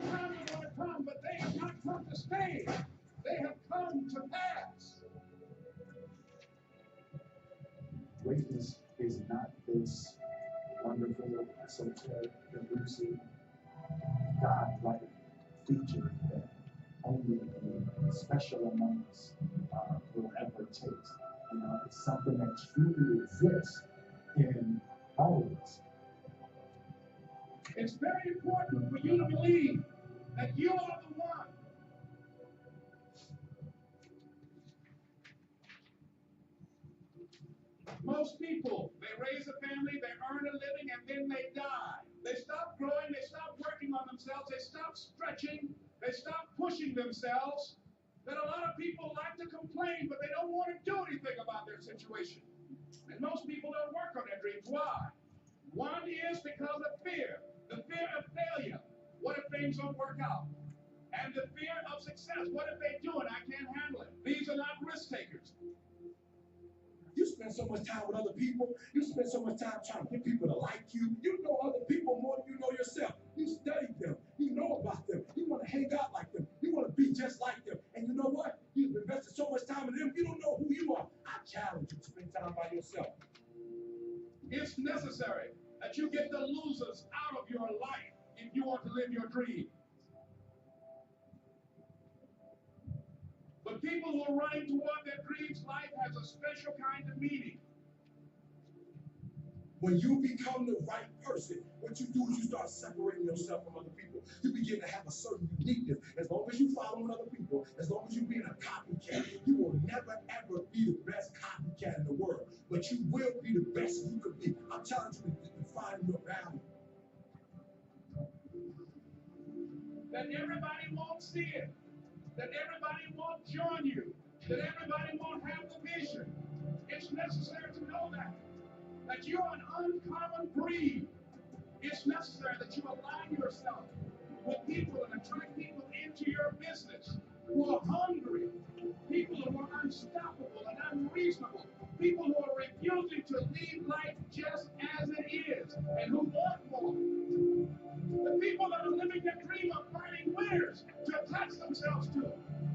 Sometimes are going to come, but they have not come to stay. They have come to pass. Greatness is not this wonderful, esoteric, elusive, God-like feature that only the special among us will ever taste. It's something that truly exists in all of us. It's very important for you to believe that you are the one. Most people, they raise a family, they earn a living, and then they die. They stop growing, they stop working on themselves, they stop stretching, they stop pushing themselves. That a lot of people like to complain, but they don't want to do anything about their situation. And most people don't work on their dreams. Why? One is because of fear. The fear of failure. What if things don't work out? And the fear of success. What if they do and I can't handle it? These are not risk takers. You spend so much time with other people. You spend so much time trying to get people to like you. You know other people more than you know yourself. You study them. You know about them. You want to hang out like them. You want to be just like them. And you know what? You've invested so much time in them, you don't know who you are. I challenge you to spend time by yourself. It's necessary that you get the losers out of your life if you want to live your dream. But people who are running toward their dreams, life has a special kind of meaning. When you become the right person, what you do is you start separating yourself from other people. You begin to have a certain uniqueness. As long as you following other people, as long as you being a copycat, you will never ever be the best copycat in the world. But you will be the best you could be. I'm telling you to find your value. That everybody won't see it. That everybody won't join you. That everybody won't have the vision. It's necessary to know that you're an uncommon breed. It's necessary that you align yourself with people and attract people into your business who are hungry, people who are unstoppable and unreasonable, people who are refusing to leave life just as it is and who want more. The people that are living their dream of finding winners to attach themselves to.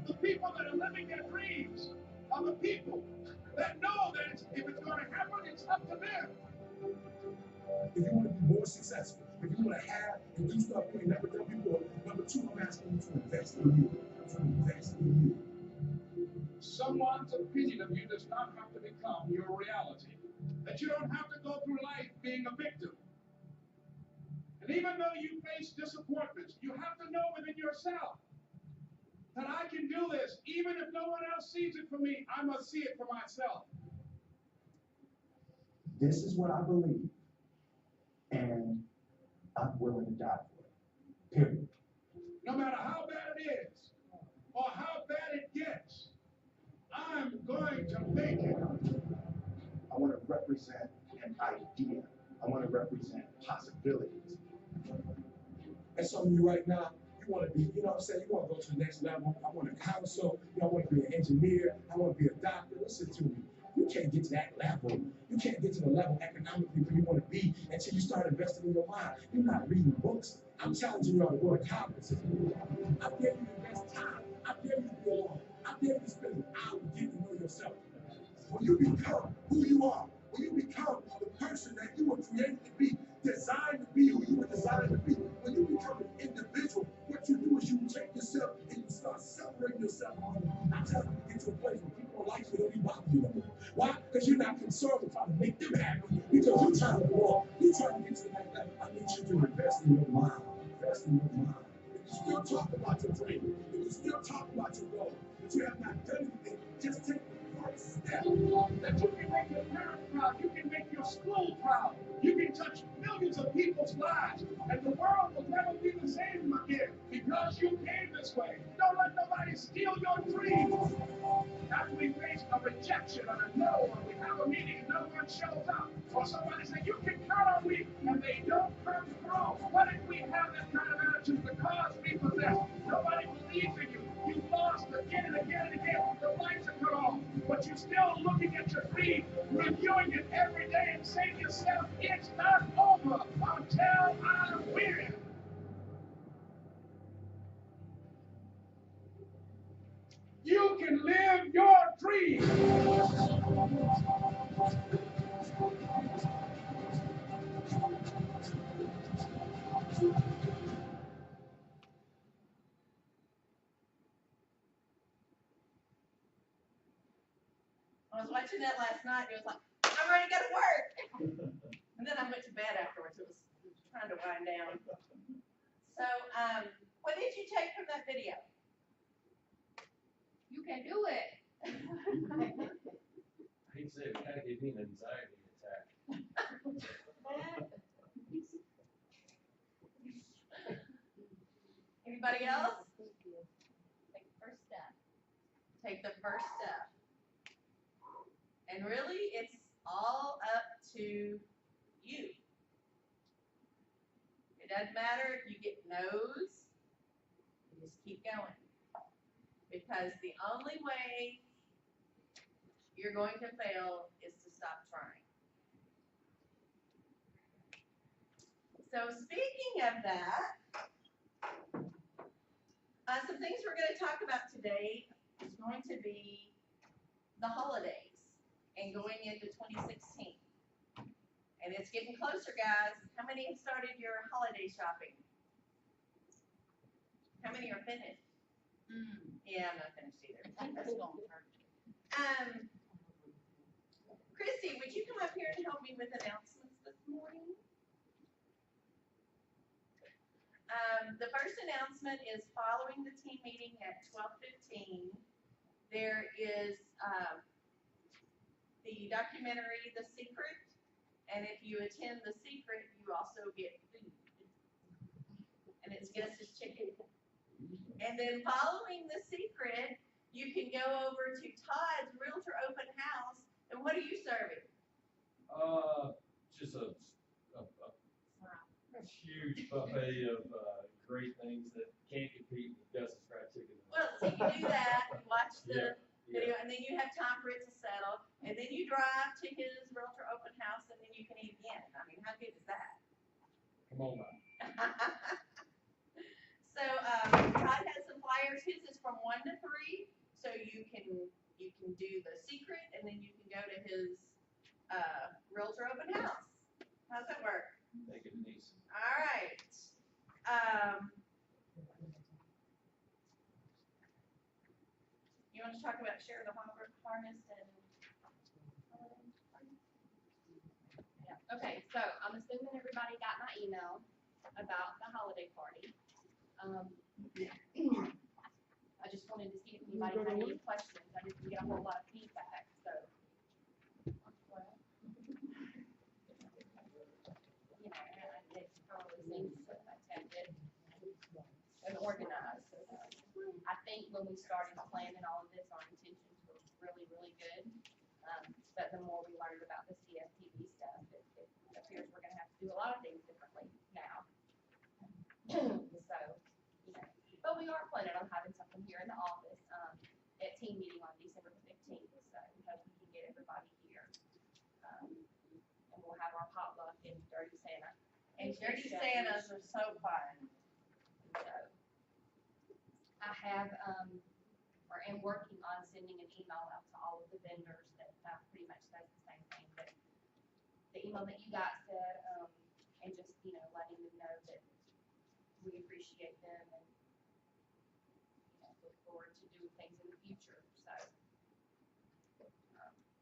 The people that are living their dreams are the people that know that if it's going to happen, it's up to them. If you want to be more successful, if you want to have and do stuff you ain't never done before, number two, I'm asking you to invest in you. To invest in you. Someone's opinion of you does not have to become your reality. That you don't have to go through life being a victim. And even though you face disappointments, you have to know within yourself that I can do this. Even if no one else sees it for me, I must see it for myself. This is what I believe, and I'm willing to die for it. Period. No matter how bad it is, or how bad it gets, I'm going to make it. I want to represent an idea. I want to represent possibilities. And some of you right now, you want to be, you know what I'm saying, you want to go to the next level. I want a counsel, I want to be an engineer, I want to be a doctor. Listen to me. You can't get to that level. You can't get to the level economically where you want to be until you start investing in your mind. You're not reading books. I'm challenging you all to go to conferences. I dare you to invest time. I dare you to be alone. I dare you to spend an hour getting to know yourself. When you become who you are, when you become the person that you were created to be, designed to be who you were designed to be, when you become an individual, what you do is you take yourself and you start separating yourself from others. I'm telling you to get to a place where people don't like you, they don't even bother you no more. Why? Because you're not concerned with trying to make them happy. Because you're trying to walk. You're trying to get to the next level. I need you to invest in your mind. Invest in your mind. If you still talk about your dream, if you still talk about your goal, but you have not done anything, just take the first step. That you can make your parents proud, you can make your school proud, you can touch millions of people's lives, and the world will never be the same again because you came this way. Don't let nobody steal your dreams. After we face a rejection or a no, or we have a meeting and no one shows up, or somebody says, you can count on me, and they don't come through. What if we have that kind of attitude because we possess? Nobody believes in you. You lost again and again and again. The lights are cut off, but you're still looking at your dream, reviewing it every day and saying to yourself, it's not over until I win. can live your dream. I was watching that last night, and it was like, I'm ready to go to work. And then I went to bed afterwards. It was trying to wind down. So, what did you take from that video? You can do it. I hate to say it, it kind of gave me an anxiety attack. Anybody else? Take the first step. Take the first step. And really, it's all up to you. It doesn't matter if you get no's, you just keep going. Because the only way you're going to fail is to stop trying. So speaking of that, some things we're going to talk about today is going to be the holidays and going into 2016. And it's getting closer, guys. How many have started your holiday shopping? How many are finished? Yeah, I'm not finished either. Christy, would you come up here and help me with announcements this morning? The first announcement is following the team meeting at 12:15. There is the documentary, The Secret, and if you attend The Secret, you also get food. And it's Gus's Chicken. And then following The Secret, you can go over to Todd's Realtor Open House, and what are you serving? Just a huge buffet of great things that can't compete with Gus's fried chicken. Well, so you do that, you watch the Yeah. video, and then you have time for it to settle, and then you drive to his Realtor Open House, and then you can eat again. I mean, how good is that? Come on, man. So, Todd has some flyers. His is from 1 to 3, so you can do The Secret, and then you can go to his Realtor Open House. How's that work? Take it easy. All right. You want to talk about Share the Harvest and Yeah. Okay, so I'm assuming everybody got my email about the holiday party. I just wanted to see if anybody had any questions. I didn't get a whole lot of feedback, so. You know, it probably seems attended and organized. I think when we started planning all of this, our intentions were really, really good. But the more we learned about the CFTV stuff, it appears we're gonna have to do a lot of things differently now. So, you know, but we are planning on having something here in the office, at team meeting on December 15th, so we hope we can get everybody here. And we'll have our potluck and Dirty Santa. And Dirty Santas are so fun. So, I have, or am working on sending an email out to all of the vendors that pretty much says the same thing, but the email that you guys said, and just, you know, letting them know that we appreciate them and, you know, look forward to doing things in the future, so.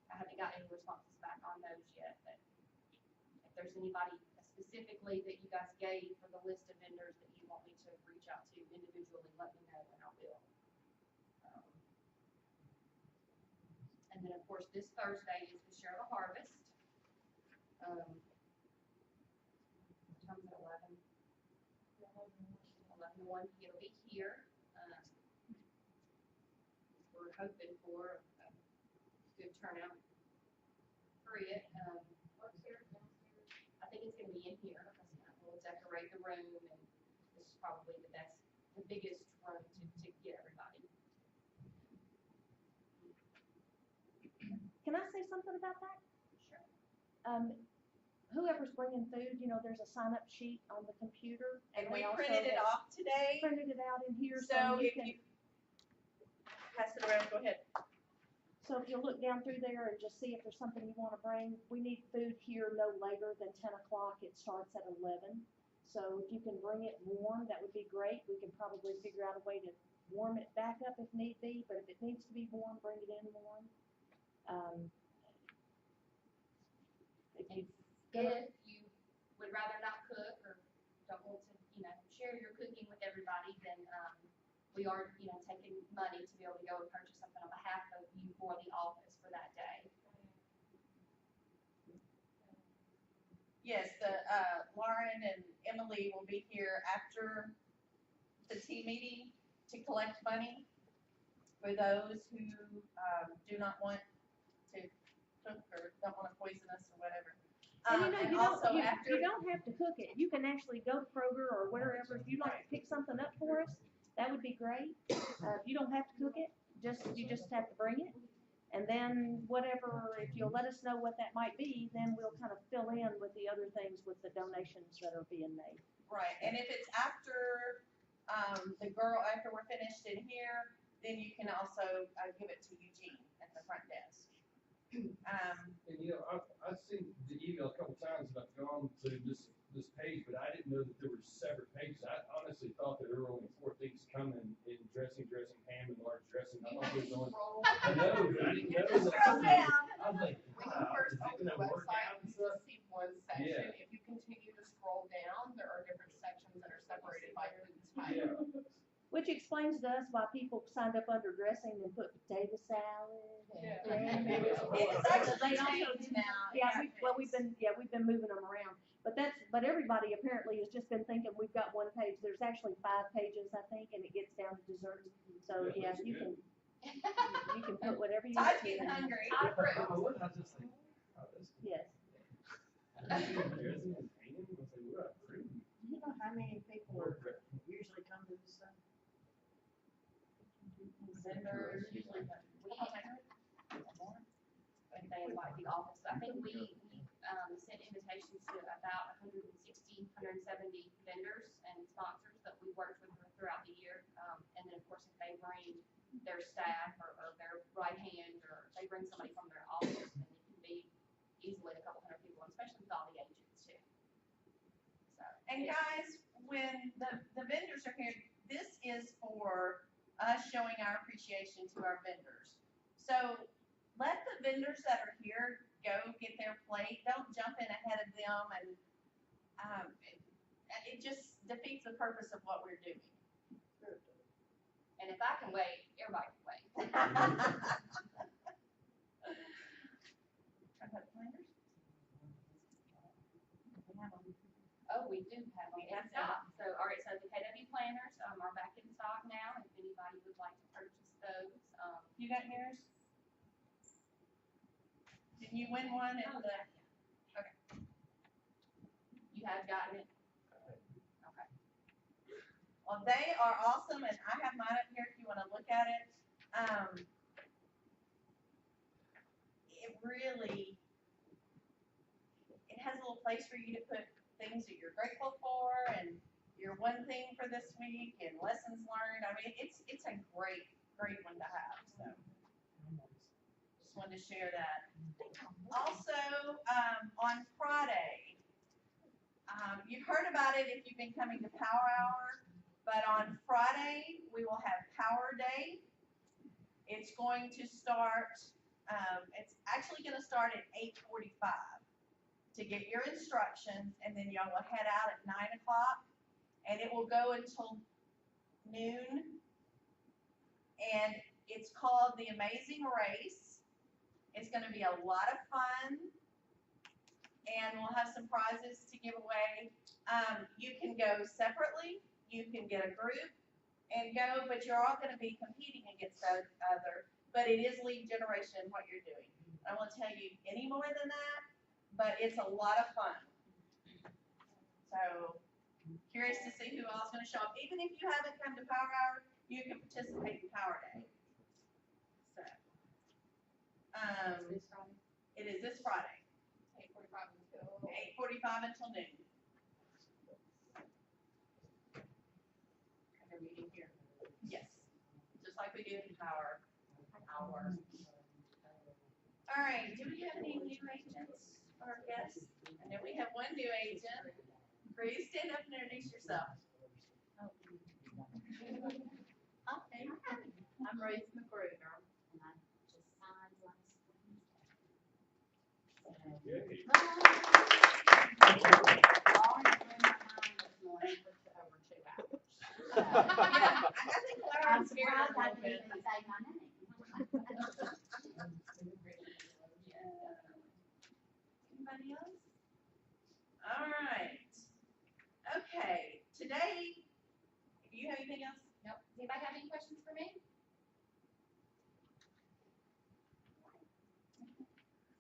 I haven't got any responses back on those yet, but if there's anybody specifically that you guys gave for the list of vendors that you want me to reach out to individually, let me know and I will. And then, of course, this Thursday is the Share the Harvest. Time's at 11. 11 to 1, it'll be here. We're hoping for a good turnout for it. I think it's gonna be in here. We'll decorate the room, and this is probably the biggest room to get everybody. Can I say something about that? Sure. Whoever's bringing food, you know, there's a sign-up sheet on the computer. And we they also printed it have off today. Printed it out in here, So so you if can, you, pass it around, go ahead. So if you look down through there and just see if there's something you wanna bring, we need food here no later than 10 o'clock. It starts at 11. So if you can bring it warm, that would be great. We can probably figure out a way to warm it back up if need be, but if it needs to be warm, bring it in warm. If you If you would rather not cook or don't want to, share your cooking with everybody, then, we are, taking money to be able to go and purchase something on behalf of you for the office for that day. Yes, Lauren and Emily will be here after the tea meeting to collect money for those who, do not want to cook or don't wanna poison us or whatever. And And you also don't, after. you don't have to cook it. You can actually go to Kroger or wherever. If you'd like to pick something up for us, that would be great. If you don't have to cook it, you just have to bring it. And then whatever, if you'll let us know what that might be, then we'll kind of fill in with the other things with the donations that are being made. Right, and if it's after, after we're finished in here, then you can also, give it to Eugene at the front desk. And I've seen the email a couple times and I've gone to this page, but I didn't know that there were separate pages. I honestly thought that there were only 4 things coming in dressing, ham, and large dressing. I thought there was only. I know, but I didn't know that. Scroll down. I was like, When you wow, first is it open gonna the work website, out and you stuff? just see one section. Yeah. If you continue to scroll down, there are different sections that are separated by food type. Yeah. Which explains to us why people signed up under dressing and put potato salad. Yeah. It's actually They also- changed now. Yeah, we've been moving them around, but everybody apparently has just been thinking we've got one page. There's actually 5 pages, I think, and it gets down to desserts. So, Yeah, yeah, that's you good. can put whatever you Todd's want. getting hungry. I was just like, oh, that's good. Yes. Dressing and ham, I was like, what a fruit. Do you know how many people usually come to this thing? Vendors usually, if they invite the office, I think we sent invitations to about 160, 170 vendors and sponsors that we worked with throughout the year. And then of course, if they bring their staff or their right hand, or they bring somebody from their office, then it can be easily a couple hundred people, especially with all the agents too. So. And guys, when the vendors are here, this is for us showing our appreciation to our vendors. So let the vendors that are here go get their plate. Don't jump in ahead of them, and it just defeats the purpose of what we're doing. And if I can wait, everybody can wait. Oh, we do have them in stock. So, all right, so the KW planners are back in stock now. If anybody would like to purchase those, You got yours? Didn't you win one at the? Okay. you have gotten it. Okay. Well, they are awesome, and I have mine up here if you want to look at it. It has a little place for you to put things that you're grateful for, and your one thing for this week, and lessons learned. I mean, it's a great one to have. So, just wanted to share that. Also, on Friday, you've heard about it if you've been coming to Power Hour, but on Friday, we will have Power Day. It's going to start, it's actually gonna start at 8:45 to get your instructions, and then y'all will head out at 9 o'clock, and it will go until noon. And it's called The Amazing Race. It's gonna be a lot of fun, and we'll have some prizes to give away. You can go separately, you can get a group and go, but you're all gonna be competing against other, but it is lead generation what you're doing. I won't tell you any more than that, but it's a lot of fun. So, curious to see who else is gonna show up. Even if you haven't come to Power Hour, you can participate in Power Day. So, This Friday, it is this Friday, 8:45 until. 8:45 until noon. They're meeting here. Yes, just just like we do in power. All right, do we have any new agents or guests? I know we have one new agent. Bree, stand up and introduce yourself. Okay. I'm Royce McGruder. And I just signed last Yay. Yeah, I think Larry I'm was scared surprised a I little didn't bit. even say my name. Anybody else? All right. Okay, today, do you have anything else? Nope. Does anybody have any questions for me?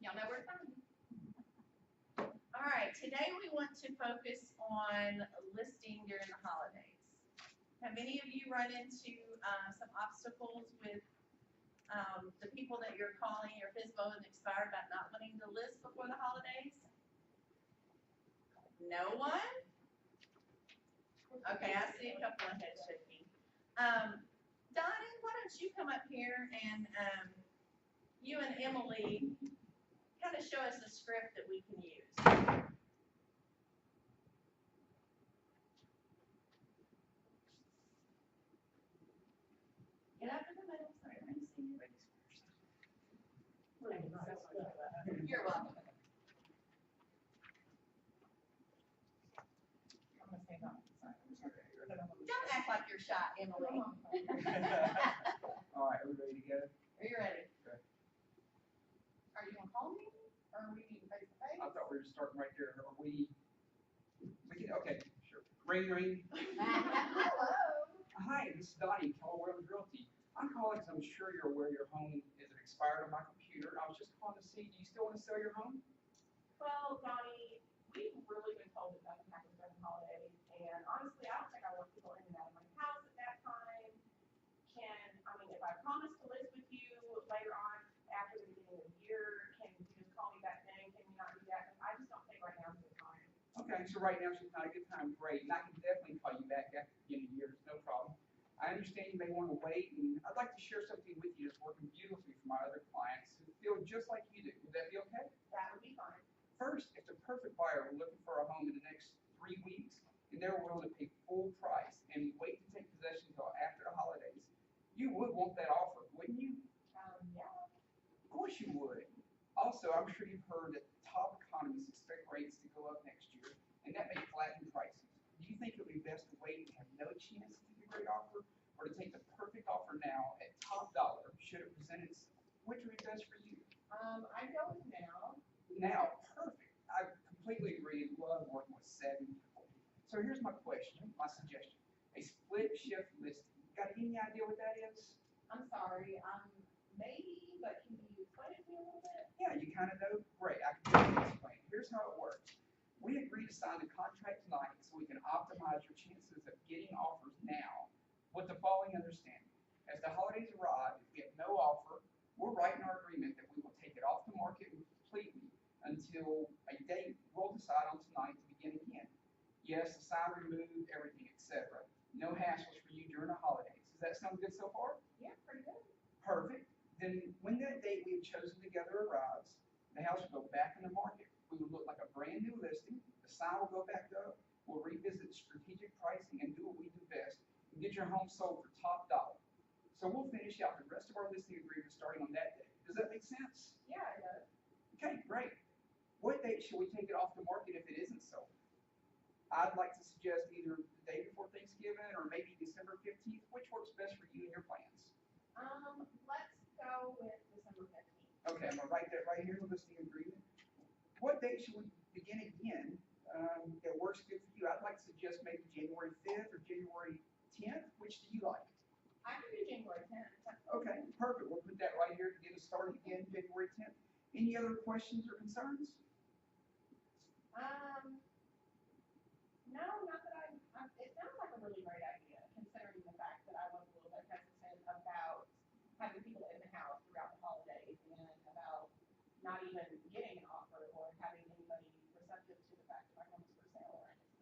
Y'all know where to find me. All right, today we want to focus on listing during the holidays. Have many of you run into some obstacles with the people that you're calling your FSBO and expired about not wanting to list before the holidays? No one? Okay, I see a couple of heads shaking. Donnie, why don't you come up here and you and Emily kind of show us a script that we can use. Get up in the middle, so everybody see you. You're welcome. Don't act like you're shy, Emily. All right, are we ready to go? Are you ready? Are you gonna call me, or are we meeting face to face? I thought we were starting right there. Are we can, okay, sure. Ring, ring. Hello. Hi, this is Donnie, Keller Williams Realty. I'm calling because I'm sure you're aware your home is expired on my computer. I was just calling to see, do you still want to sell your home? Well, Donnie, we've really been told that nothing happens during the holidays, and honestly, I don't think I want people in and out of my house at that time. If I promise to list with you later on after the beginning of the year, can you just call me back then? Can you not do that? 'Cause I just don't think right now is the time. Okay, so right now is not a good time. Great, and I can definitely call you back after the beginning of the year. It's no problem. I understand you may want to wait, and I'd like to share something with you that's working beautifully for my other clients who feel just like you do. Would that be okay? That would be fine. First, if the perfect buyer were looking for a home in the next 3 weeks, and they're willing to pay full price and wait to take possession until after the holidays, you would want that offer, wouldn't you? Yeah. Of course you would. Also, I'm sure you've heard that top economies expect rates to go up next year, and that may flatten prices. Do you think it would be best to wait and have no chance to get a great offer, or to take the perfect offer now at top dollar should it present itself? Which would be best for you? I go with now. Now, perfect. I completely agree. Love working with savvy people. So here's my question, my suggestion. A split shift listing. Got any idea what that is? I'm sorry, maybe, but can you explain it to me a little bit? Yeah, you kind of know? Great, I can definitely explain. Here's how it works. We agree to sign the contract tonight so we can optimize your chances of getting offers now with the following understanding. As the holidays arrive, if we have no offer, we're writing our agreement that we will take it off the market completely until a date we'll decide on tonight to begin again. Yes, the sign removed, everything, etc. No hassles for you during the holidays. Does that sound good so far? Yeah, pretty good. Perfect. Then when that date we have chosen together arrives, the house will go back in the market. We will look like a brand new listing. The sign will go back up. We'll revisit strategic pricing and do what we do best and get your home sold for top dollar. So we'll finish out the rest of our listing agreement starting on that day. Does that make sense? Yeah, it does. Okay, great. What date should we take it off the market if it isn't sold? I'd like to suggest either the day before Thanksgiving or maybe December 15th. Which works best for you and your plans? Let's go with December 15th. Okay, I'm gonna write that right here in the listing agreement. What date should we begin again? That works good for you. I'd like to suggest maybe January 5th or January 10th. Which do you like? I can do January 10th. Okay, perfect. We'll put that right here to get us started again, January 10th. Any other questions or concerns? No, not that it sounds like a really great idea, considering the fact that I was a little bit hesitant about having people in the house throughout the holidays and about not even getting an offer or having anybody receptive to the fact that my home is for sale or anything.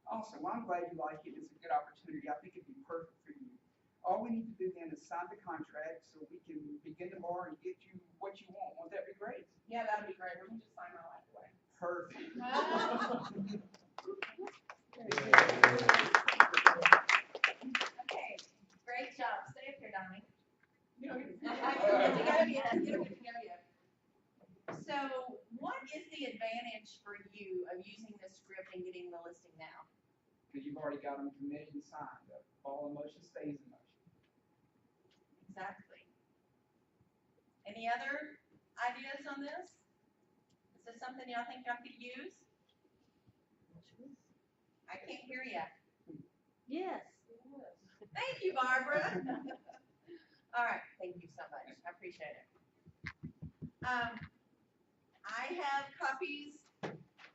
Awesome. Well, I'm glad you like it. It's a good opportunity. I think it'd be perfect for you. All we need to do do then is sign the contract so we can begin to borrow and get you what you want. Won't that be great? Yeah, that'd be great. We can just sign my life away. Perfect. Okay, great job. Stay up here, Donnie. You don't get to- You don't get to go yet. You don't get to go yet. So what is the advantage for you of using this script and getting the listing now? Because you've already got them committed and signed. The ball in motion stays in motion. Exactly. Any other ideas on this? Is this something y'all think y'all could use? I can't hear you. Yes. Thank you, Barbara. All right, thank you so much. I appreciate it. I have copies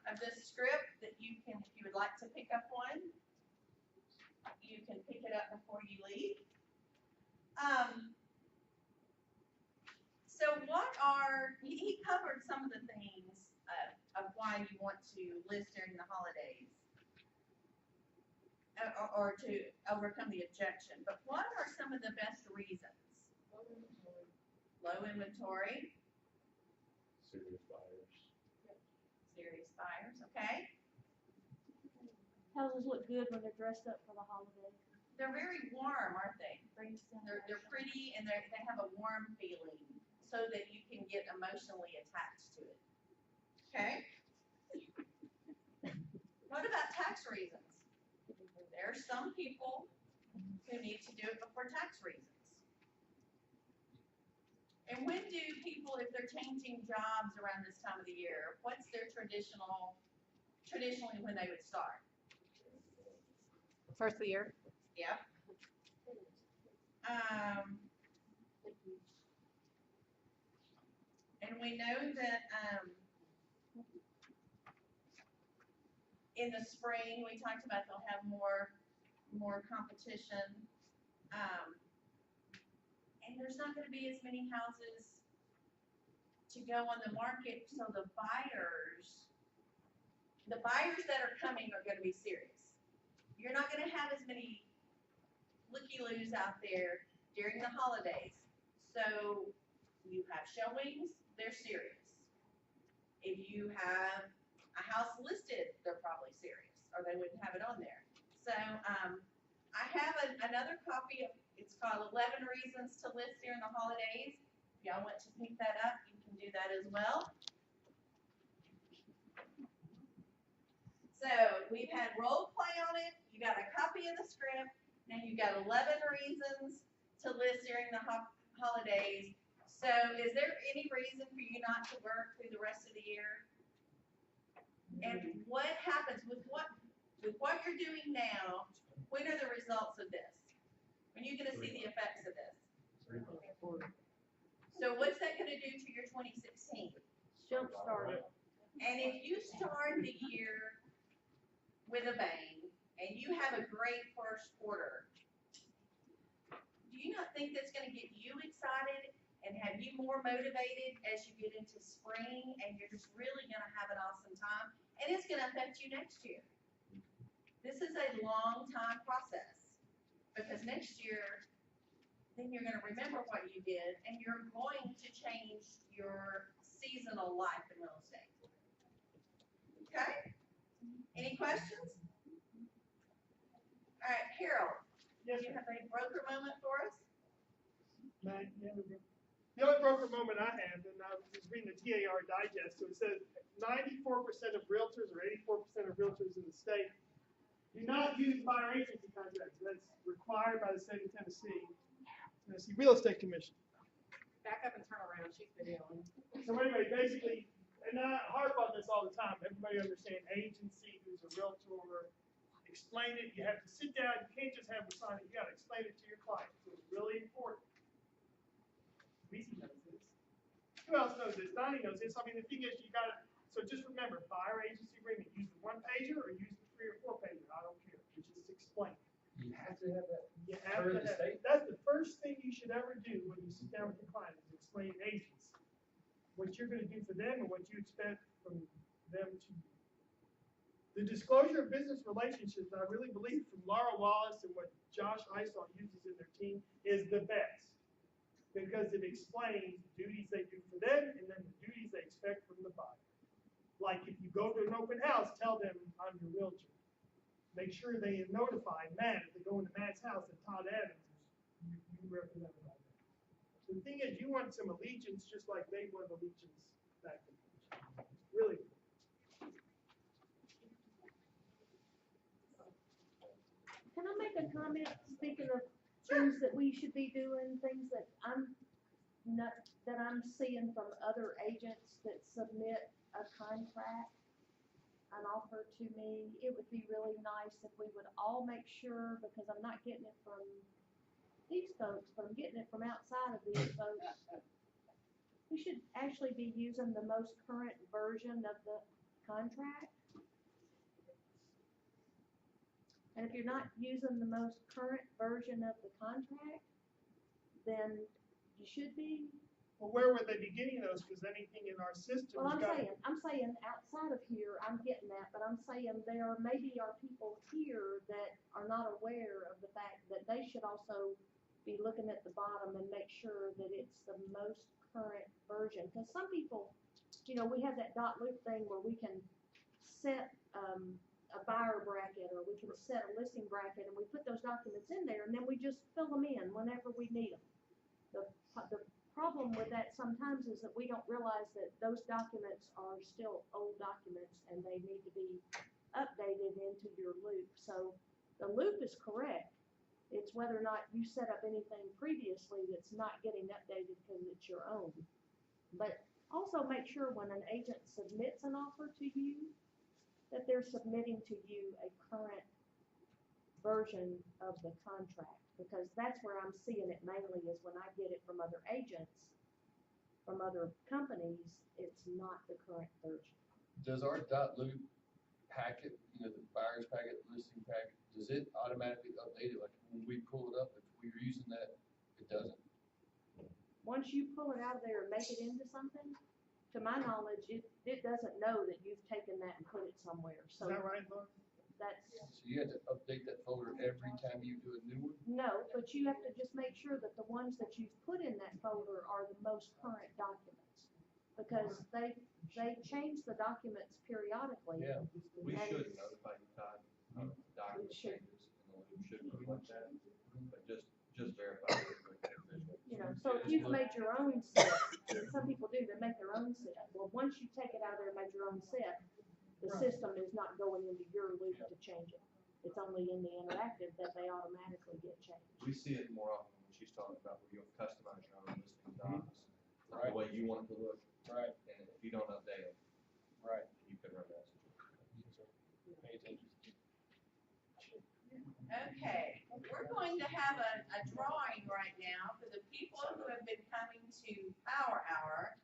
of this script that you can, if you would like to pick up one, you can pick it up before you leave. So what are, he covered some of the things of why you want to list during the holidays. Or to overcome the objection, but what are some of the best reasons? Low inventory, Serious buyers. serious buyers, okay? Houses look good when they're dressed up for the holiday. They're very warm, aren't they? They're pretty and they have a warm feeling so that you can get emotionally attached to it. Okay? What about tax reasons? There are some people who need to do it before tax reasons. And when do people, if they're changing jobs around this time of the year, what's their traditionally when they would start? First of the year. Yep. And we know that, in the spring, we talked about they'll have more competition. And there's not gonna be as many houses to go on the market, so the buyers that are coming are gonna be serious. You're not gonna have as many looky-loos out there during the holidays. So you have showings, they're serious. If you have a house listed, they're probably serious, or they wouldn't have it on there. So, I have another copy of, it's called 11 Reasons to List During the Holidays. If y'all want to pick that up, you can do that as well. So, we've had role play on it, you got a copy of the script, and you got 11 reasons to list during the holidays. So, is there any reason for you not to work through the rest of the year? And what happens with what you're doing now? When are the results of this? When are you gonna see the effects of this? So what's that gonna do to your 2016? Jump started. And if you start the year with a bang and you have a great first quarter, do you not think that's gonna get you excited and have you more motivated as you get into spring and you're just really gonna have an awesome time? And it's gonna affect you next year. This is a long time process because next year, then you're gonna remember what you did and you're going to change your seasonal life in real estate. Okay? Any questions? All right, Harold, do you have a broker moment for us? The only broker moment I have, and I was reading the TAR digest, so it says 94% of realtors or 84% of realtors in the state do not use buyer agency contracts. That's required by the state of Tennessee Real Estate Commission. Back up and turn around, she's videoing. So anyway, basically, and I harp on this all the time, everybody understand agency, who's a realtor, explain it, you have to sit down, you can't just have them sign it, you gotta explain it to your client, so it's really important. Weezy knows this. Who else knows this? Donnie knows this. I mean, the thing is, you gotta, so just remember, buyer agency agreement, use the 1-pager or use the 3 or 4-pager, I don't care, it's just explain. You have to have that. You have Per to the have, state? that's the first thing you should ever do when you sit down with your client, is explain agency. What you're gonna do for them and what you expect from them to you. The disclosure of business relationships, I really believe from Laura Wallace and what Josh Isall uses in their team, is the best. Because it explains the duties they do for them and then the duties they expect from the buyer. Like if you go to an open house, tell them I'm your realtor. Make sure they notify Matt if they go into Matt's house that Todd Adams is you represent about that. So the thing is, you want some allegiance just like they want allegiance back to them. Really. Can I make a comment, speaking of things that we should be doing, things that I'm seeing from other agents that submit a contract, an offer to me? It would be really nice if we would all make sure, because I'm not getting it from these folks, but I'm getting it from outside of these folks. We should actually be using the most current version of the contract. And if you're not using the most current version of the contract, then you should be. Well, where would they be getting those? Because anything in our system. Well, I'm saying outside of here, I'm getting that, but I'm saying there maybe are people here that are not aware of the fact that they should also be looking at the bottom and make sure that it's the most current version. Because some people, we have that .loop thing where we can set a buyer bracket, or we can set a listing bracket, and we put those documents in there, and then we just fill them in whenever we need them. The problem with that sometimes is that we don't realize that those documents are still old documents, and they need to be updated into your loop. So the loop is correct. It's whether or not you set up anything previously that's not getting updated because it's your own. But also make sure when an agent submits an offer to you, that they're submitting to you a current version of the contract, because that's where I'm seeing it mainly, is when I get it from other agents, from other companies, it's not the current version. Does our .loop packet, the buyer's packet, listing packet, does it automatically update it? Like when we pull it up, if we're using that, it doesn't? Once you pull it out of there and make it into something, to my knowledge, it doesn't know that you've taken that and put it somewhere. So is that right, Laura? that's. So you have to update that folder every time you do a new one? No, but you have to just make sure that the ones that you've put in that folder are the most current documents. Because they change the documents periodically. Yeah. We And should notify you, Todd, of document changes, and the loop should reflect that, but just verify. So if you've made your own set, and some people do, they make their own set. Well, once you take it out of there and make your own set, the system is not going into your loop to change it. It's only in the interactive that they automatically get changed. We see it more often when she's talking about where you'll customize your own listing docs, the way you want it to look. Right. And if you don't update it, right, you can run that. Pay attention. Okay, we're going to have a drawing right now for the people who have been coming to Power Hour.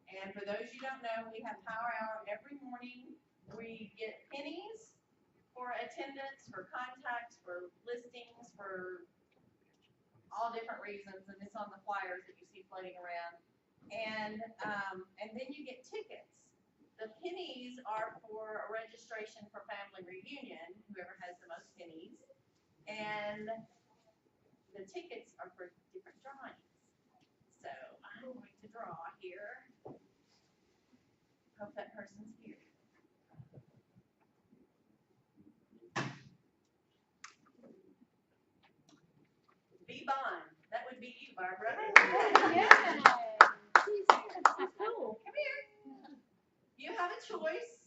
And for those you don't know, we have Power Hour every morning. We get pennies for attendance, for contacts, for listings, for all different reasons, and it's on the flyers that you see floating around. And then you get tickets. The pennies are for a registration for family reunion, whoever has the most pennies. And the tickets are for different drawings. So I'm going to draw here. Hope that person's here. Be Bond. That would be you, Barbara. Yeah. She's cool. Come here. You have a choice.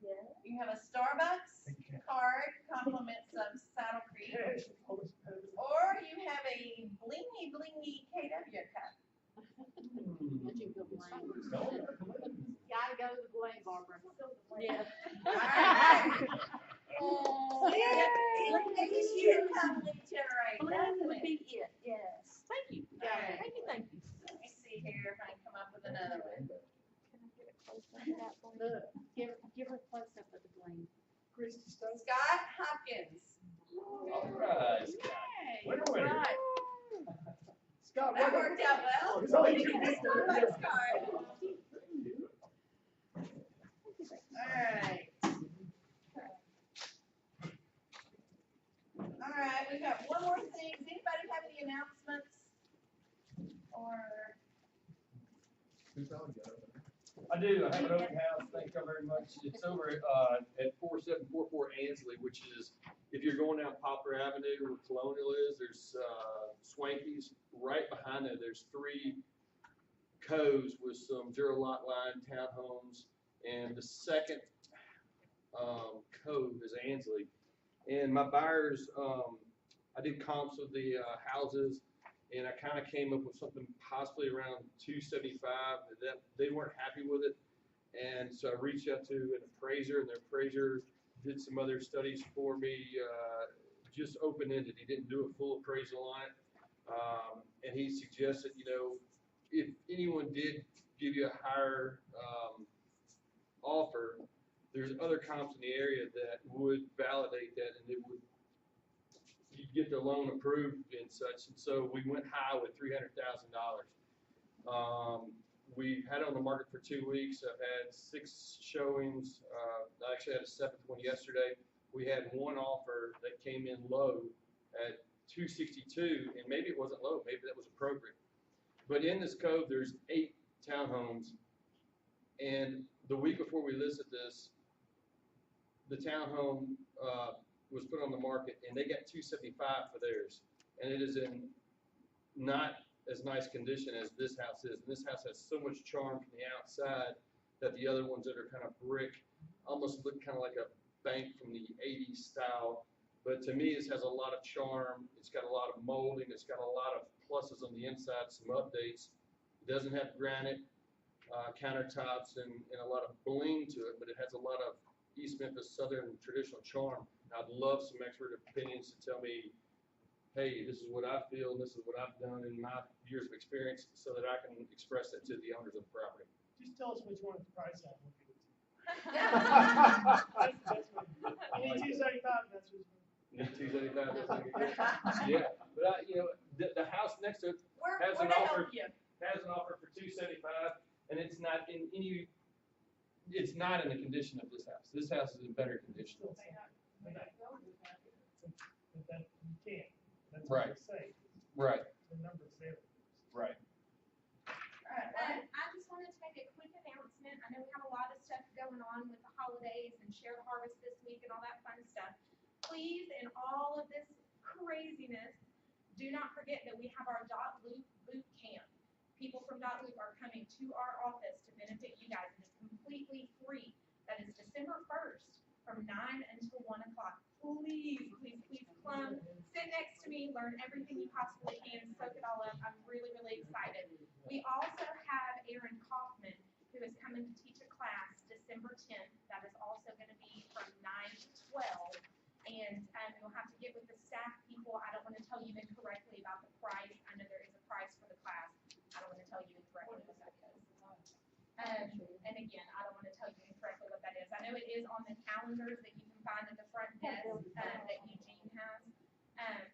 Yeah. You have a Starbucks card, compliments of Saddle Creek, or you have a blingy blingy KW cup. Gotta go to the Blaine, Barbara. Yeah. All right. It is you company generate. That would be it, yes. Thank you. Alright. Thank you, thank you. Let me see here if I can come up with another one. Look, give her close up of the Blaine. Christy Stone. Scott Hopkins. All right. Winner, winner. Right. Scott, That worked out well. It's only You two get a people. Starbucks card. Alright. announcements? Or, I do, I have an open house, thank you very much. It's over at 4744 Ansley, which is, if you're going down Poplar Avenue where Colonial is, there's Swanky's. Right behind there, there's 3 coves with some zero lot line townhomes. And the second cove is Ansley. And my buyers, I did comps of the houses, and I kind of came up with something possibly around 275. That they weren't happy with it, and so I reached out to an appraiser, and the appraiser did some other studies for me, just open-ended. He didn't do a full appraisal on it, and he suggested, you know, if anyone did give you a higher offer, there's other comps in the area that would validate that, and it would, you get the loan approved and such. And so we went high with $300,000. We had it on the market for 2 weeks. I've had 6 showings. I actually had a 7th one yesterday. We had one offer that came in low at 262, and maybe it wasn't low, maybe that was appropriate. But in this code, there's 8 townhomes, and the week before we listed this, the townhome was put on the market, and they got 275 for theirs, and it is in not as nice condition as this house is. And this house has so much charm from the outside that the other ones that are kind of brick almost look kind of like a bank from the 80s style. But to me, this has a lot of charm. It's got a lot of molding. It's got a lot of pluses on the inside, some updates. It doesn't have granite countertops and a lot of bling to it, but it has a lot of East Memphis Southern traditional charm. I'd love some expert opinions to tell me, hey, this is what I feel, this is what I've done in my years of experience, so that I can express that to the owners of the property. Just tell us which one is the price at. We'll give it to you. I mean, 275, that's what. 275, that's like a good. Yeah, but you know, the house next to it has we're an to offer. help you. Has an offer for 275, and it's not in any. It's not in the condition of this house. This house is in better condition. But that, you can't. That's Right. what they say. Right. The number's there. Right. I just wanted to make a quick announcement. I know we have a lot of stuff going on with the holidays and Share the Harvest this week and all that fun stuff. Please, in all of this craziness, do not forget that we have our Dot Loop boot camp. People from Dot Loop are coming to our office to benefit you guys. It is completely free. That is December 1st from 9 until 1 o'clock. Please, please, please come, sit next to me, learn everything you possibly can, soak it all up. I'm really, really excited. We also have Aaron Kaufman, who is coming to teach a class December 10th. That is also going to be from 9 to 12. And you'll have to get with the staff people. I don't want to tell you incorrectly about the price. I know there is a price for the class. I don't want to tell you incorrectly what that is. And again, I don't want to tell you incorrectly what that is. I know it is on the calendars that you can find at the front desk that Eugene has.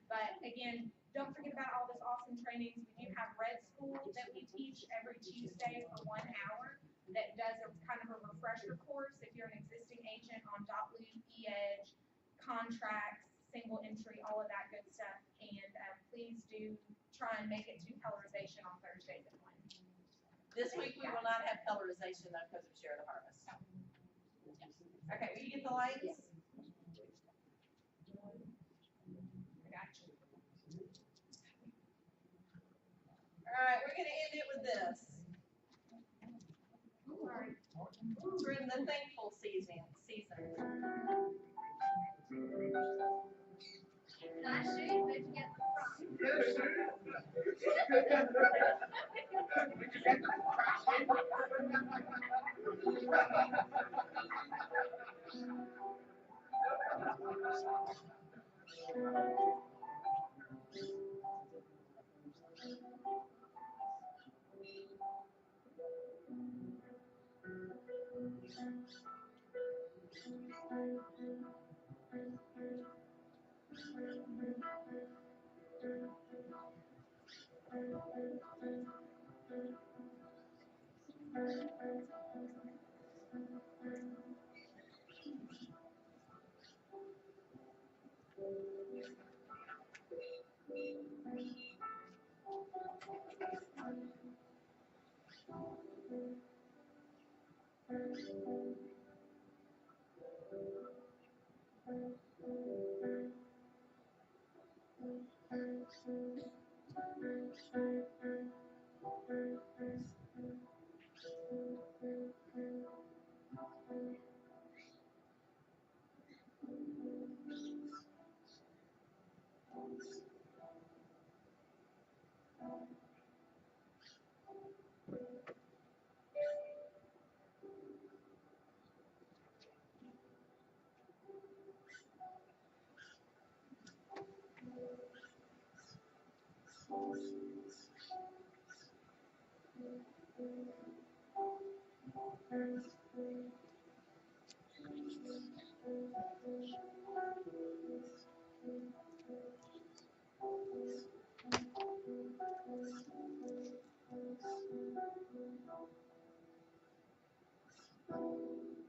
But again, don't forget about all this awesome trainings. We do have Red School that we teach every Tuesday for 1 hour that does a kind of a refresher course if you're an existing agent on Dot Loop, eEdge, contracts, single entry, all of that good stuff. And please do try and make it to colorization on Thursdays at 1. This week we will not have colorization though because of Share the Harvest. Okay, will you get the lights? I got you. All right, we're gonna end it with this. We're in the thankful season. Nice shoes, but you get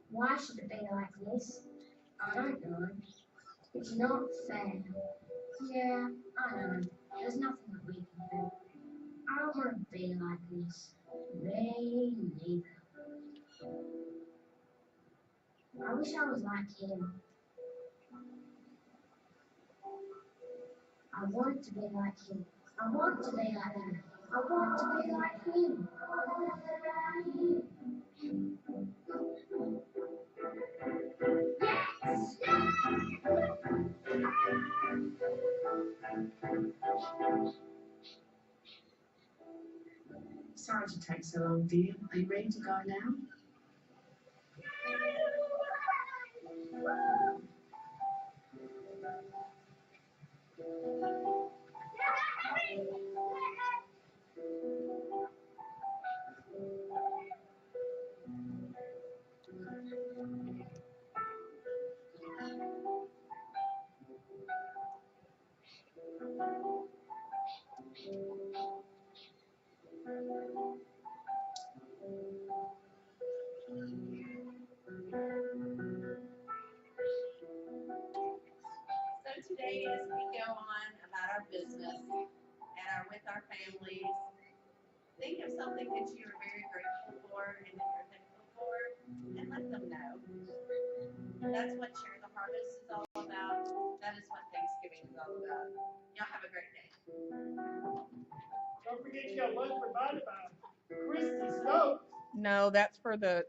Why should it be like this? I don't know. It's not fair. Yeah, I know. There's nothing that we can do. I don't want to be like this. Me neither. I wish I was like him. I want to be like him. I want to be like him. I want to be like him. Sorry to take so long, dear. Are you ready to go now? So today, as we go on about our business and are with our families, think of something that you are very grateful for and that you're thankful for, and let them know. That's what Share the Harvest is all about. That is what Thanksgiving is all about. Y'all have a great day. Don't forget you got lunch provided by Christy Stokes. No, that's for the,